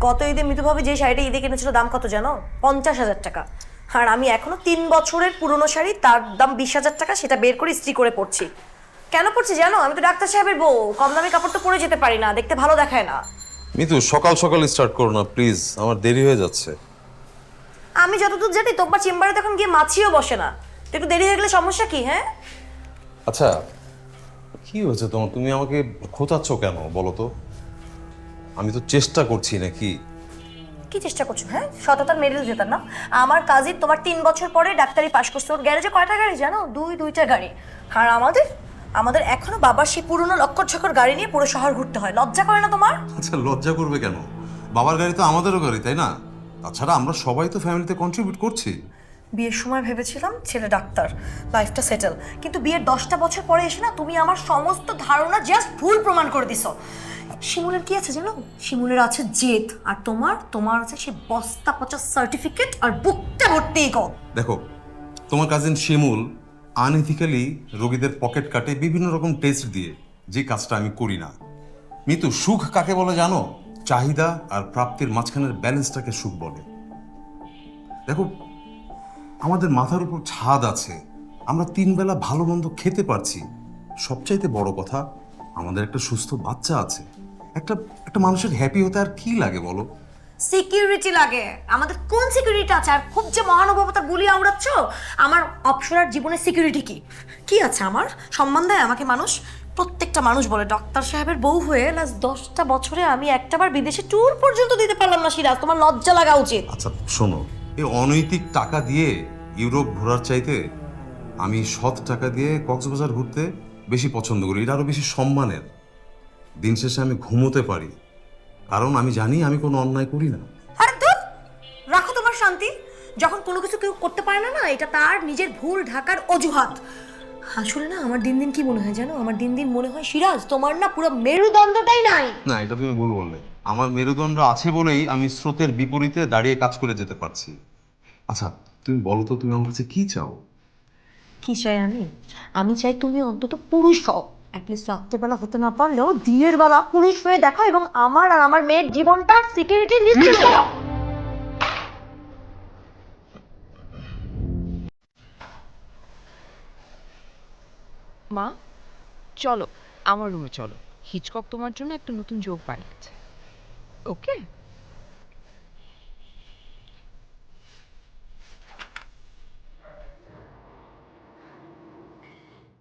গত ঈদে মিতুভাবে যে শাড়িটা ঈদে কিনেছিল দাম কত জানো? 50,000 টাকা। আর আমি এখনো 3 বছরের পুরনো শাড়ি, তার দাম 20,000 টাকা, সেটা বের করে ইস্ত্রি করে পরছি। কেন পরছি জানো? আমি তো ডাক্তার সাহেবের বউ, কম দামি কাপড় তো পরে যেতে পারি না, দেখতে ভালো দেখায় না। মিতু, সকাল সকাল স্টার্ট করো না প্লিজ, আমার দেরি হয়ে যাচ্ছে। আমি যতদূর জানি তোমার চেম্বারে তখন গিয়ে মাছিও বসে না, তো একটু দেরি হয়ে গেলে সমস্যা কি? হ্যাঁ আচ্ছা, কি হয়েছে তোমার? তুমি আমাকে খোঁচাচ্ছ কেন বলো তো? আমি তো চেষ্টা করছি নাকি? কি চেষ্টা করছো? হ্যাঁ, সততার মেডেল জেতার না? আমার কাজিন তোমার 3 বছর পরে ডাক্তারি পাশ করছে, ওর গ্যারেজে কয়টা গাড়ি জানো? দুইটা গাড়ি। আর আমাদের আমাদের এখনো বাবার সেই পুরনো লক্কর ঝক্কর গাড়ি নিয়ে পুরো শহর ঘুরতে হয়। লজ্জা করে না তোমার? আচ্ছা, লজ্জা করবে কেন? বাবার গাড়ি তো আমাদেরও গাড়ি, তাই না? তাছাড়া আমরা সবাই তো ফ্যামিলিতে কন্ট্রিবিউট করছি। বিয়ের সময় ভেবেছিলাম ছেলে ডাক্তার, লাইফটা সেটেল, কিন্তু বিয়ের 10টা বছর পরে এসে না তুমি আমার সমস্ত ধারণা জাস্ট ভুল প্রমাণ করে দিছো। শিমুলের কি আছে জানো? শিমুলের আছে জেদ, আর তোমার আছে সে বস্তা পচা সার্টিফিকেট আর বুকটা ভর্তি গো। দেখো, তোমার কাজিন শিমুল আনএথিক্যালি রোগীদের পকেট কাটে বিভিন্ন রকম টেস্ট দিয়ে, যে কাজটা আমি করি না। মিতু, সুখ কাকে বলে জানো? চাহিদা আর প্রাপ্তির মাঝখানের ব্যালেন্সটাকে সুখ বলে। দেখো, আমাদের মাথার উপর ছাদ আছে, আমরা 3 বেলা ভালো মন্দ খেতে পারছি, সবচাইতে বড় কথা আমাদের একটা সুস্থ বাচ্চা আছে। একটা একটা মানুষের হ্যাপি হতে আর কি লাগে বলো? সিকিউরিটি লাগে। আমাদের কোন সিকিউরিটি আছে? আর খুব যে মহানুভবতা গুলি আওড়াচ্ছ, আমার অপসরার জীবনের সিকিউরিটি কি? কি আছে আমার? সম্মান দেয় আমাকে মানুষ? প্রত্যেকটা মানুষ বলে ডাক্তার সাহেবের বউ হয়ে লাস্ট 10টা বছরে আমি একটাবার বিদেশে ট্যুর পর্যন্ত দিতে পারলাম না। সিরাজ, তোমার লজ্জা লাগা উচিত। আচ্ছা শোনো, এই অনৈতিক টাকা দিয়ে ইউরোপ ঘোরার চাইতে আমি সৎ টাকা দিয়ে কক্সবাজার ঘুরতে বেশি পছন্দ করি। এটা আরো বেশি সম্মানের। দিন শেষে আমি ঘুমোতে পারি, কারণ আমি জানি আমি কোনো অন্যায় করি না। আরে ধুর, রাখো তোমার শান্তি। যখন কোনো কিছু কেউ করতে পারে না, না এটা তার নিজের ভুল ঢাকার অজুহাত। আসলে না আমার দিন দিন কি মনে হয় জানো? আমার দিন দিন মনে হয় সিরাজ তোমার না পুরো মেরুদণ্ডটাই নাই। না, এটা তুমি ভুল বললে। আমার মেরুদণ্ড আছে বলেই আমি স্রোতের বিপরীতে দাঁড়িয়ে কাজ করে যেতে পারছি। আচ্ছা, তুমি বলো তো, তুমি আমার কাছে কি চাও? কি চাই আমি? আমি চাই তুমি অন্তত পুরুষ হও। অ্যাটলিস্ট রাত্রেবেলা হতে না পারলেও দিনের বেলা পুরুষ হয়ে দেখো, এবং আমার আর আমার মেয়ের জীবনটা সিকিউরিটি নিশ্চিত করো। মা, চলো আমার রুমে চলো। হিচকক তোমার জন্য একটা নতুন জোক বানিয়েছে। ওকে?